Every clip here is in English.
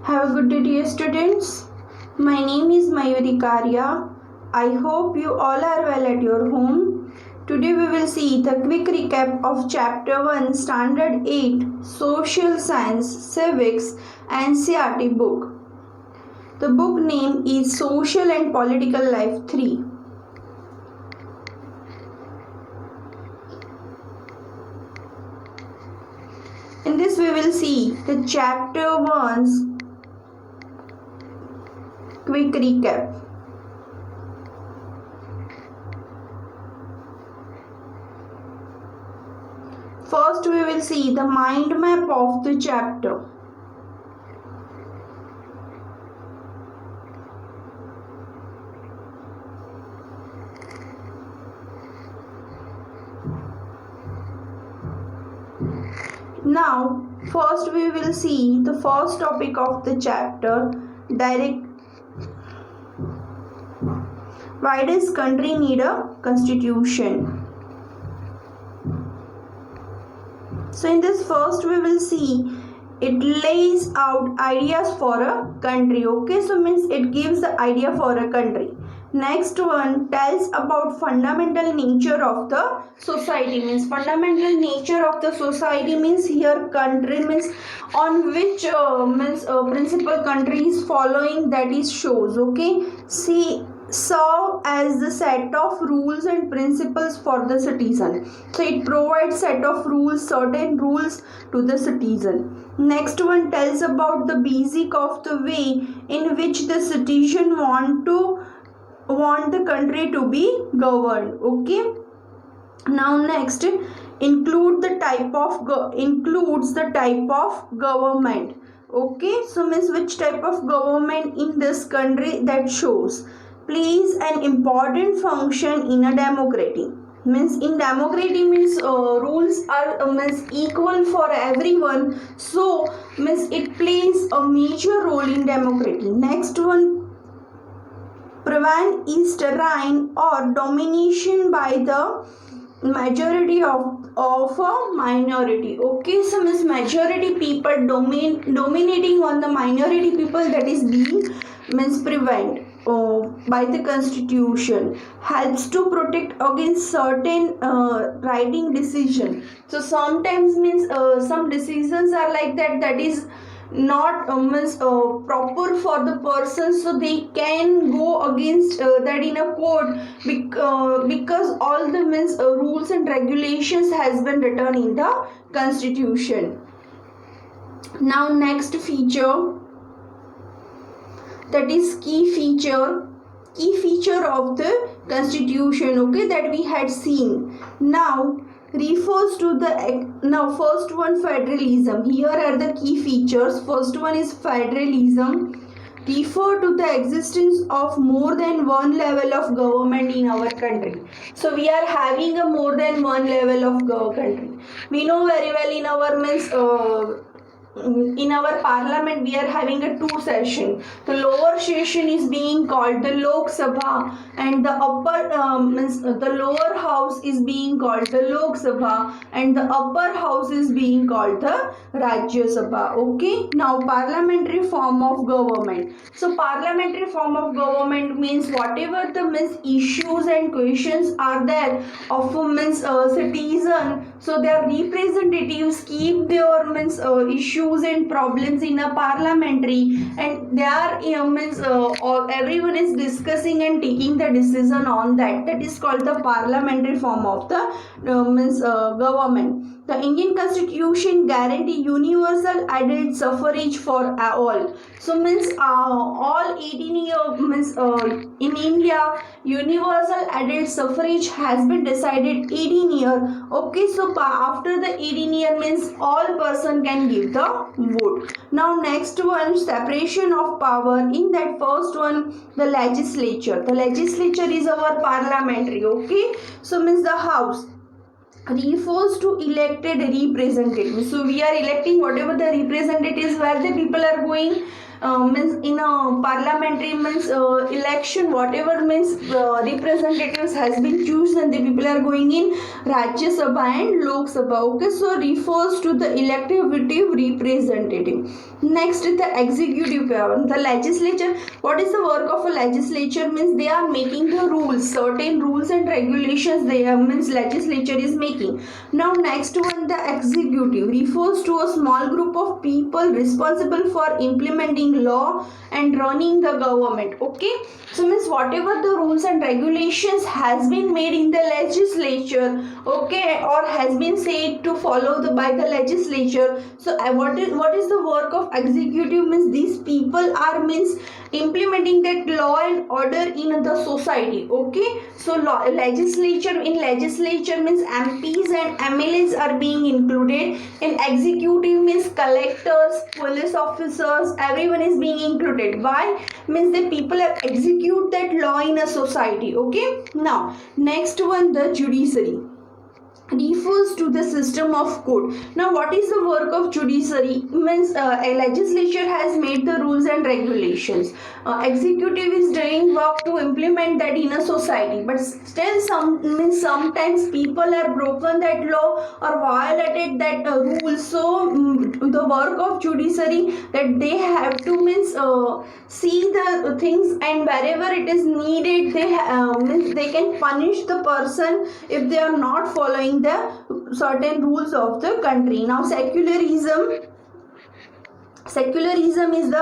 Have a good day, dear students. My name is Mayuri Karya. I hope you all are well at your home. Today we will see the quick recap of Chapter 1, Standard 8, Social Science, Civics, Ncert book. The book name is Social and Political Life 3. In this we will see the Chapter 1's quick recap. First we will see the mind map of the chapter. Now first we will see the first topic of the chapter, why does country need a constitution? So in this first we will see it lays out ideas for a country. Okay, so means it gives the idea for a country. Next one tells about fundamental nature of the society. Means fundamental nature of the society means here country means on which principal country is following, that is shows. Okay, see, serve as the set of rules and principles for the citizen. So it provides set of rules, certain rules to the citizen. Next one tells about the basic of the way in which the citizen want the country to be governed. Okay, now next includes the type of government. Okay, so means which type of government in this country that shows plays an important function in a democracy. Means in democracy means rules are means equal for everyone, so means it plays a major role in democracy. Next one, prevent is tyranny or domination by the majority of a minority. Okay, so means majority people dominating on the minority people, that is being means prevent by the constitution. Helps to protect against certain writing decision. So sometimes means some decisions are like that is not proper for the person, so they can go against that in a court because all the rules and regulations has been written in the constitution. Now next feature, that is key feature of the constitution. Okay, that we had seen. Now refers to the first one, federalism. Here are the key features. First one is federalism, refer to the existence of more than one level of government in our country. So we are having a more than one level of country. We know very well in our parliament we are having a two session. The lower session is being called the Lok Sabha and the upper the lower house is being called the Lok Sabha and the upper house is being called the Rajya Sabha. Okay, now parliamentary form of government. So parliamentary form of government means whatever the issues and questions are there of citizen, so their representatives keep their issues and problems in a parliamentary, and they are everyone is discussing and taking the decision on that. That is called the parliamentary form of the government. The Indian Constitution guarantee universal adult suffrage for all. So means all 18 years in India universal adult suffrage has been decided 18 year. Okay, so after the 18 year means all person can give the vote. Now next one, separation of power. In that first one, the legislature. The legislature is our parliamentary. Okay, so means the house refers to elected representatives. So we are electing whatever the representatives where the people are going means in a parliamentary means election, whatever means representatives has been chosen, the people are going in Rajya Sabha and Lok Sabha. Okay, so refers to the elective representative. Next is the executive power. The legislature, what is the work of a legislature? Means they are making the rules, certain rules and regulations they have, means legislature is making. Now next one, the executive refers to a small group of people responsible for implementing law and running the government. Okay, so means whatever the rules and regulations has been made in the legislature, okay, or has been said to follow by the legislature. So what is the work of executive? Means these people are means implementing that law and order in the society. Okay, so legislature means MPs and MLAs are being included, and executive means collectors, police officers, everyone is being included. Why? Means the people have execute that law in a society. Okay, now next one, the judiciary refers to the system of court. Now what is the work of judiciary? Means a legislature has made the rules and regulations, executive is doing work to implement that in a society, but still sometimes people are broken that law or violated that rule. So the work of judiciary, that they have to means see the things, and wherever it is needed they can punish the person if they are not following the certain rules of the country. Now secularism is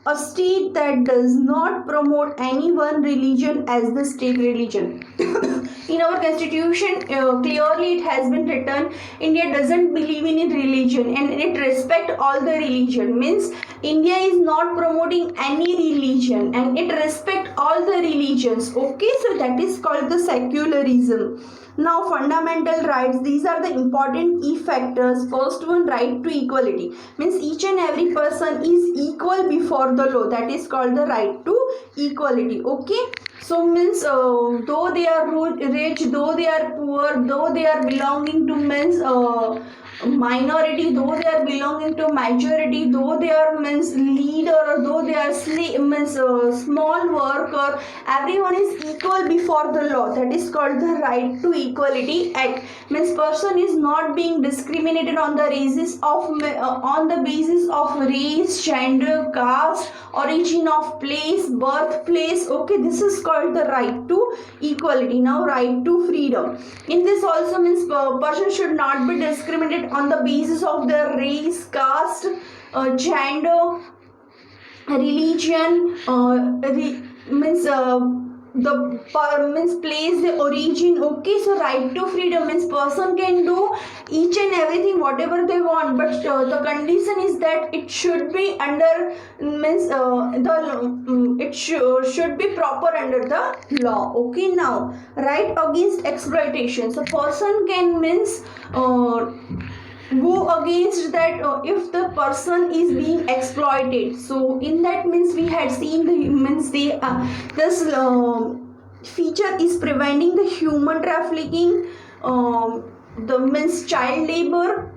a state that does not promote any one religion as the state religion. In our constitution clearly it has been written, India doesn't believe in religion and it respect all the religion. Means India is not promoting any religion and it respect all the religions. Okay, so that is called the secularism. Now fundamental rights, these are the important key factors. First one, right to equality, means each and every person is equal before the law, that is called the right to equality. Okay, so means though they are rich, though they are poor, though they are belonging to means minority, though they are belonging to majority, though they are means leader, or though they are means small worker, everyone is equal before the law, that is called the right to equality act. Means person is not being discriminated on the basis of race, gender, caste, origin of place, birthplace. Okay, this is called the right to equality. Now right to freedom, in this also means person should not be discriminated on the basis of their race, caste, gender, religion, means means place, the origin. Okay, so right to freedom means person can do each and everything whatever they want, but the condition is that it should be under means it should be proper under the law. Okay, now right against exploitation, so person can means go against that if the person is being exploited. So in that means we had seen the means they this feature is preventing the human trafficking, the means child labor,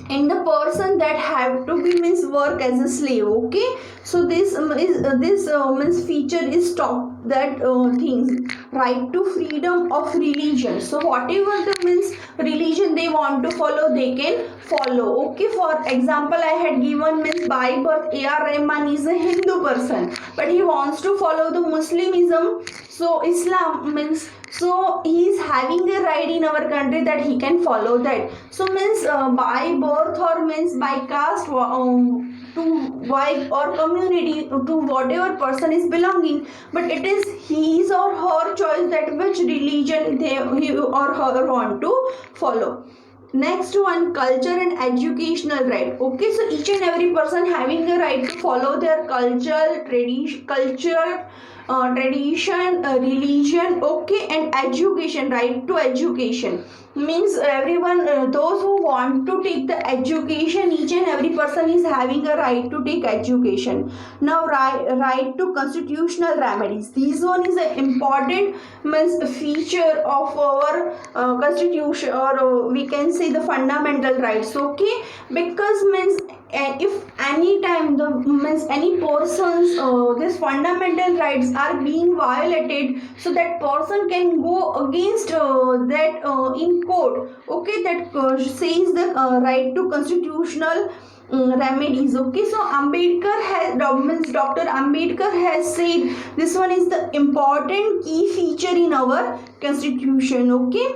and the person that have to be means work as a slave. Okay, so this means feature is stop that things. Right to freedom of religion, so whatever the means religion they want to follow, they can follow. Okay, for example I had given means by birth A.R. Rahman is a Hindu person, but he wants to follow the Muslimism, so Islam means, so he is having the right in our country that he can follow that. So means by birth or means by caste, to wife or community, to whatever person is belonging, but it is his or her choice that which religion he or her want to follow. Next one, culture and educational right. Okay, so each and every person having the right to follow their culture, tradition, religion. Okay, and education, right to education. means everyone, those who want to take the education, each and every person is having a right to take education. Now right to constitutional remedies, this one is an important means feature of our constitution, or we can say the fundamental rights. Okay, because means if any time the means any person's this fundamental rights are being violated, so that person can go against that in court. Okay, that says the right to constitutional remedies. Okay, so Ambedkar has means Dr. Ambedkar has said this one is the important key feature in our constitution. Okay,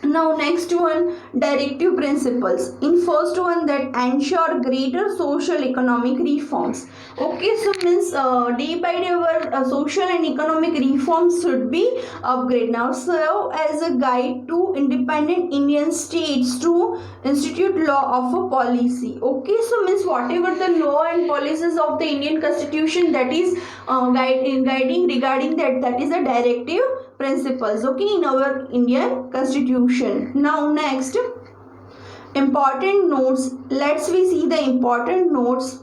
now next one, directive principles. In first one, that ensure greater social economic reforms. Okay, so means day by day our social and economic reforms should be upgraded. Now serve as a guide to independent Indian states to institute law of a policy. Okay, so means whatever the law and policies of the Indian constitution, that is guiding regarding that is a directive principles. Okay, in our Indian constitution. Now next, important notes. Let's we see the important notes.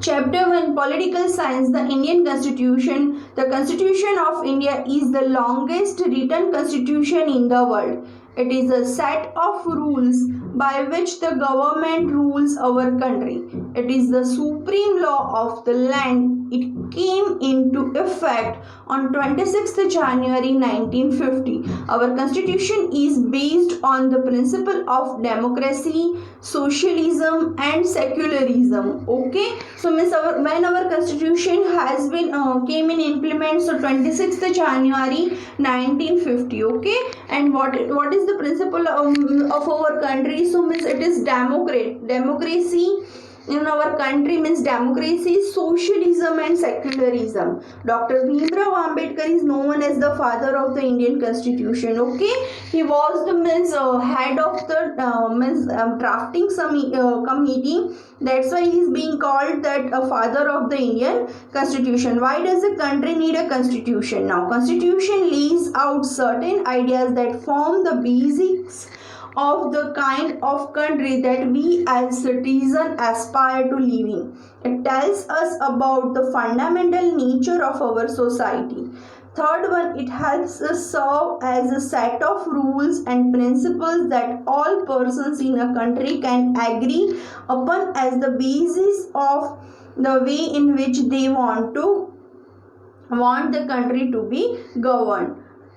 Chapter 1, Political Science. The Indian Constitution. The Constitution of India is the longest written constitution in the world. It is a set of rules by which the government rules our country. It is the supreme law of the land. It came into effect on 26th January 1950. Our constitution is based on the principle of democracy, socialism and secularism. Okay, so means when our constitution has been came in implement, so 26th January 1950. Okay, and what is the principle of our country? So means it is democracy in our country, means democracy, socialism and secularism. Dr. Bhimrao Ambedkar is known as the father of the Indian constitution. Okay, he was the head of the drafting committee. That's why he is being called that a father of the Indian constitution. Why does a country need a constitution? Now constitution lays out certain ideas that form the basics of the kind of country that we as citizens aspire to live in. It tells us about the fundamental nature of our society. Third one, it helps us serve as a set of rules and principles that all persons in a country can agree upon as the basis of the way in which they want the country to be governed.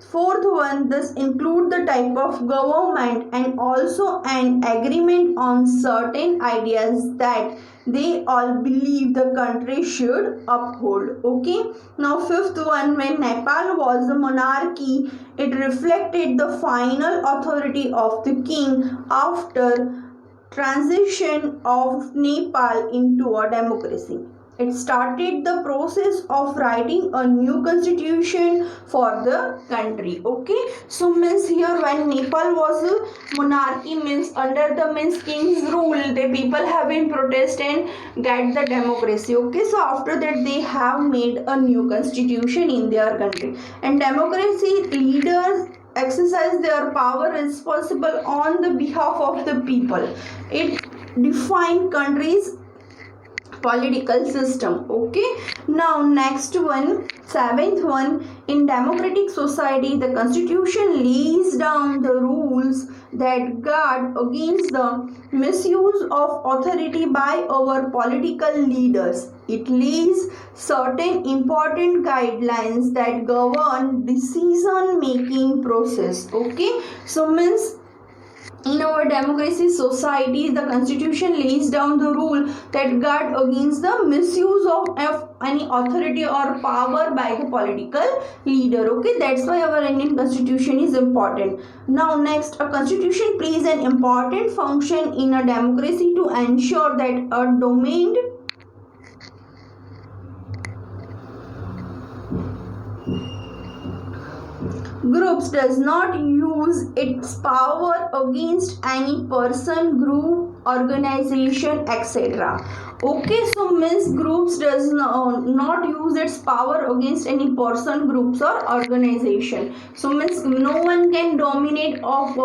Fourth one, this include the type of government and also an agreement on certain ideas that they all believe the country should uphold. Okay, now fifth one, when Nepal was a monarchy, it reflected the final authority of the king after transition of Nepal into a democracy. It started the process of writing a new constitution for the country. Okay, so means here when Nepal was a monarchy, means under the king's rule, the people have been protest and get the democracy. Okay, so after that they have made a new constitution in their country, and democracy leaders exercise their power responsible on the behalf of the people. It defined countries political system. Okay, now next one, seventh one, in democratic society the constitution lays down the rules that guard against the misuse of authority by our political leaders. It lays certain important guidelines that govern decision making process. Okay, so means in our democracy society, the constitution lays down the rule that guard against the misuse of any authority or power by the political leader. Okay, that's why our Indian constitution is important. Now next, a constitution plays an important function in a democracy to ensure that a domained groups does not use its power against any person, group organization, etc. Okay, so means groups does not use its power against any person, groups or organization. So means no one can dominate of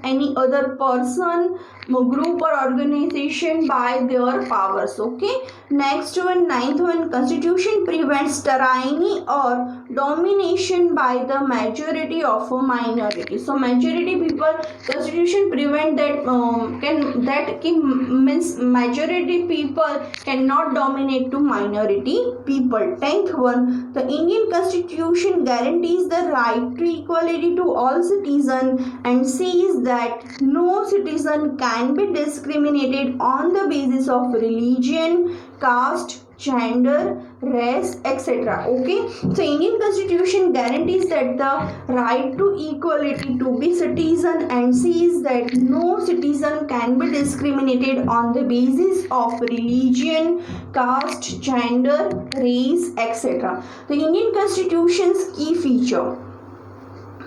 any other person, group or organization by their powers. Okay, next one, ninth one, constitution prevents tyranny or domination by the majority of a minority. So majority people, constitution prevent that means majority people cannot dominate to minority people. 10th one, the Indian constitution guarantees the right to equality to all citizens and says that no citizen can be discriminated on the basis of religion, caste, gender, race, etc. Okay, so Indian constitution guarantees that the right to equality to be citizen and says that no citizen can be discriminated on the basis of religion, caste, gender, race, etc. The Indian constitution's key feature.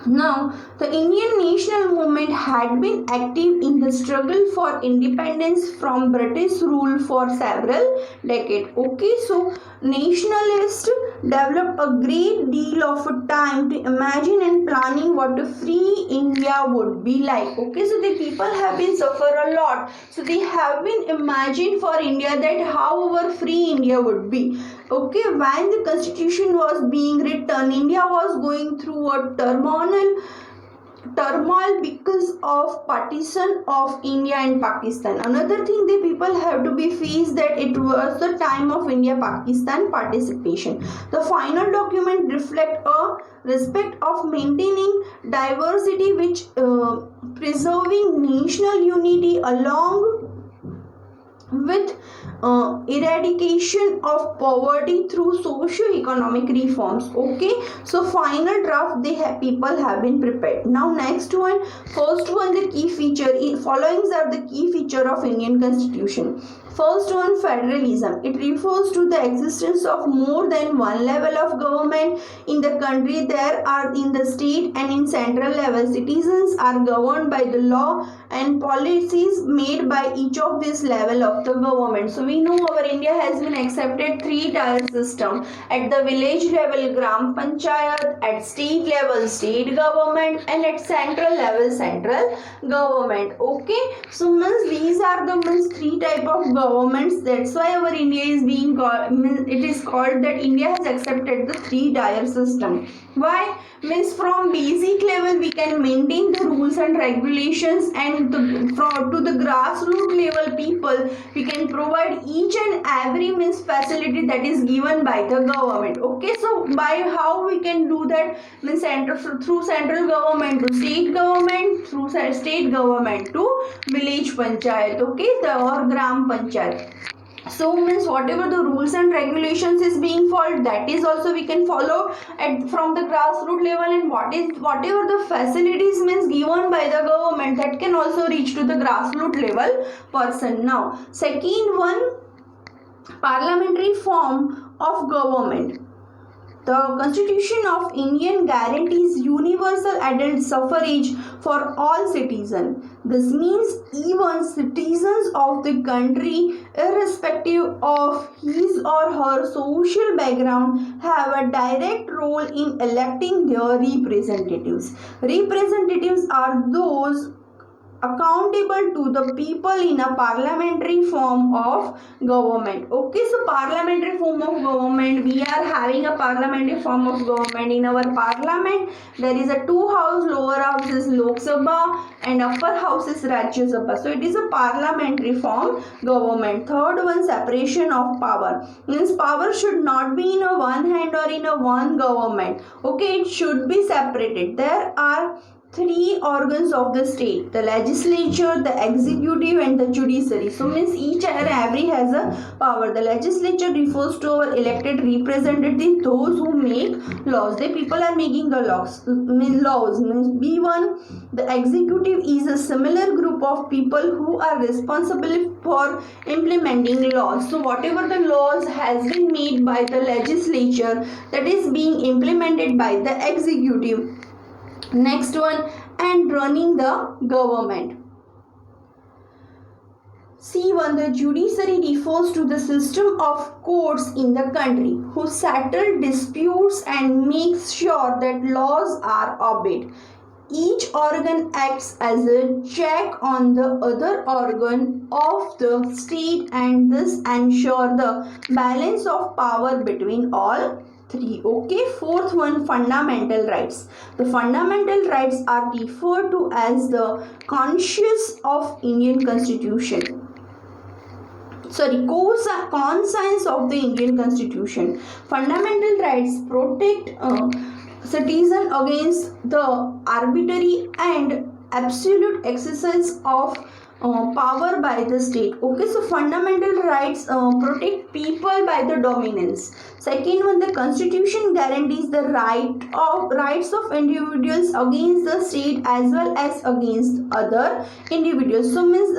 Now, the Indian national movement had been active in the struggle for independence from British rule for several decades. Okay, so nationalists developed a great deal of time to imagine and planning what a free India would be like. Okay, so the people have been suffer a lot. So they have been imagined for India that how our free India would be. Okay, when the constitution was being written, India was going through a turmoil because of partition of India and Pakistan. Another thing the people have to be faced that it was the time of India-Pakistan participation. The final document reflect a respect of maintaining diversity which preserving national unity along with eradication of poverty through socio-economic reforms. Okay, so final draft people have been prepared. Now next one, first one, the key feature, followings are the key feature of Indian constitution. First one, federalism. It refers to the existence of more than one level of government in the country. There are in the state and in central level. Citizens are governed by the law and policies made by each of this level of the government. So we know our India has been accepted 3-tier system. At the village level, Gram Panchayat, at state level, state government, and at central level, central government. Okay, so means these are the 3 type of governments. That's why our India is being called, it is called that India has accepted the 3-tier system. Why? Means from basic level we can maintain the rules and regulations, and to the grassroots level people we can provide each and every facility that is given by the government. Okay, so by how we can do that? Means through central government to state government, through state government to village panchayat. Okay, or gram panchayat. So means whatever the rules and regulations is being followed, that is also we can follow from the grassroots level, and whatever the facilities means given by the government, that can also reach to the grassroots level person. Now second one, parliamentary form of government. The Constitution of India guarantees universal adult suffrage for all citizens. This means even citizens of the country, irrespective of his or her social background, have a direct role in electing their representatives. Representatives are those accountable to the people in a parliamentary form of government. Okay, so parliamentary form of government, we are having a parliamentary form of government. In our parliament there is a 2 house, lower house is Lok Sabha and upper house is Rajya Sabha. So it is a parliamentary form government. Third one, separation of power. Means power should not be in a one hand or in a one government. Okay, it should be separated. There are 3 organs of the state: the legislature, the executive, and the judiciary. So means each and every has a power. The legislature refers to our elected representatives, those who make laws. The people are making the laws. Means B1, the executive is a similar group of people who are responsible for implementing laws. So whatever the laws has been made by the legislature, that is being implemented by the executive. Next one, and running the government. C1. The judiciary refers to the system of courts in the country who settle disputes and makes sure that laws are obeyed. Each organ acts as a check on the other organ of the state and this ensure the balance of power between all three. Okay, fourth one, fundamental rights. The fundamental rights are referred to as the conscience of Indian Constitution. Conscience of the Indian Constitution. Fundamental rights protect citizen against the arbitrary and absolute exercise of power by the state. Okay, so fundamental rights protect people by the dominance. Second one, the constitution guarantees the rights of individuals against the state as well as against other individuals. So means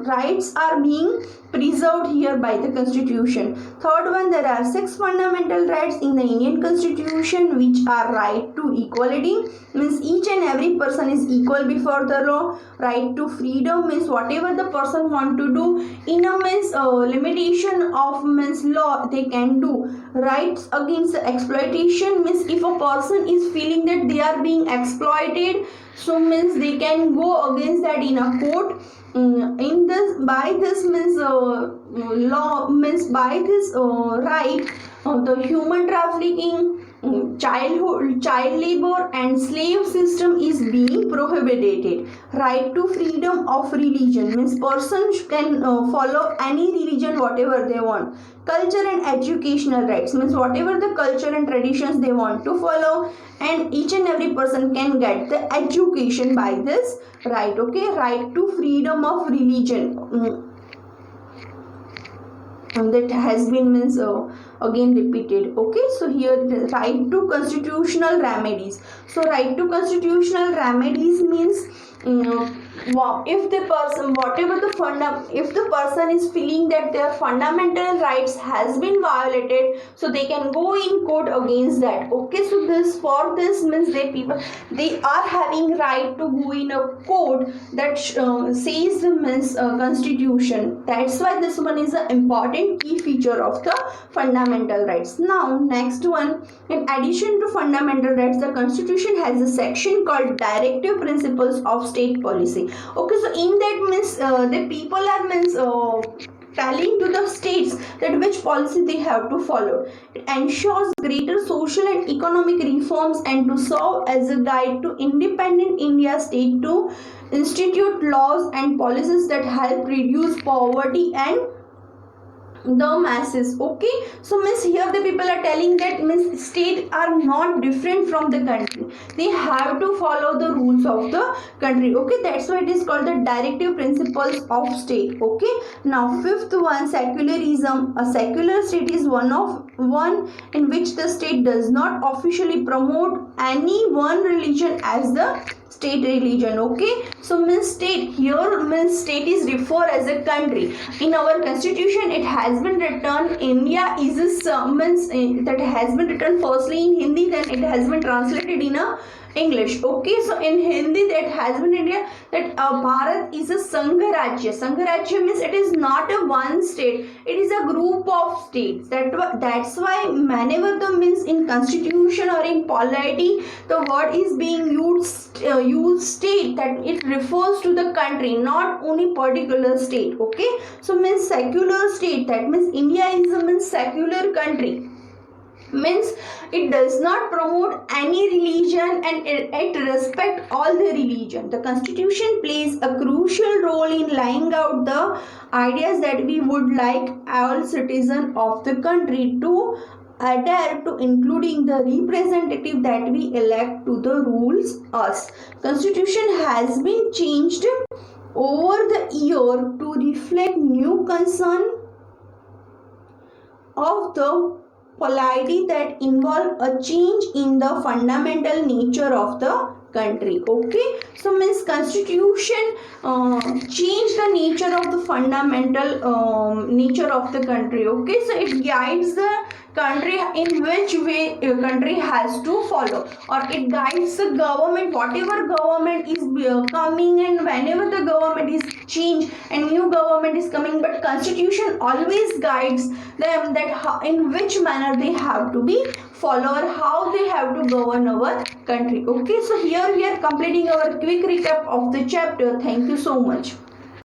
rights are being preserved here by the constitution. Third one, there are 6 fundamental rights in the Indian constitution which are right to equality, means each and every person is equal before the law. Right to freedom means whatever the person want to do in a means limitation of means law they can do. Rights against the exploitation means if a person is feeling that they are being exploited, so means they can go against that in a court. In this, by this means law means by this right, the human trafficking, child labor and slave system is being prohibited. Right to freedom of religion means persons can follow any religion whatever they want. Culture and educational rights means whatever the culture and traditions they want to follow, and each and every person can get the education by this right. Okay, right to freedom of religion. That has been means again repeated. Okay, so here right to constitutional remedies. So right to constitutional remedies means if the person if the person is feeling that their fundamental rights has been violated, so they can go in court against that. Okay, so this means they are having right to go in a court that says the means constitution. That's why this one is an important key feature of the fundamental rights. Now next one, in addition to fundamental rights, the constitution has a section called directive principles of state policy. Okay, so in that means the people are means telling to the states that which policy they have to follow. It ensures greater social and economic reforms and to serve as a guide to independent India state to institute laws and policies that help reduce poverty and the masses. Okay, so means here the people are telling that means states are not different from the country, they have to follow the rules of the country. Okay, that's why it is called the directive principles of state. Okay, now fifth one, secularism. A secular state is one in which the state does not officially promote any one religion as the state religion. Okay, so means state here means state is referred as a country. In our constitution it has been written India is a means that has been written firstly in Hindi, then it has been translated in a English. Okay, so in Hindi that has been India, that Bharat is a Sangha Rajya. Sangha Rajya means it is not a one state, it is a group of states. That's why whenever the means in constitution or in polity the word is being used state, that it refers to the country, not only particular state. Okay, so means secular state, that means India is a means secular country, means it does not promote any religion and it respect all the religion. The constitution plays a crucial role in laying out the ideas that we would like all citizens of the country to adhere to, including the representative that we elect to the rules us. Constitution has been changed over the year to reflect new concern of the polity that involve a change in the fundamental nature of the country. Okay, so means constitution change the nature of the fundamental nature of the country. Okay, so it guides the country in which way country has to follow, or it guides the government, whatever government is coming, and whenever the government is change and new government is coming, but constitution always guides them that how, in which manner they have to be follow or how they have to govern our country. Okay, so here we are completing our quick recap of the chapter. Thank you so much.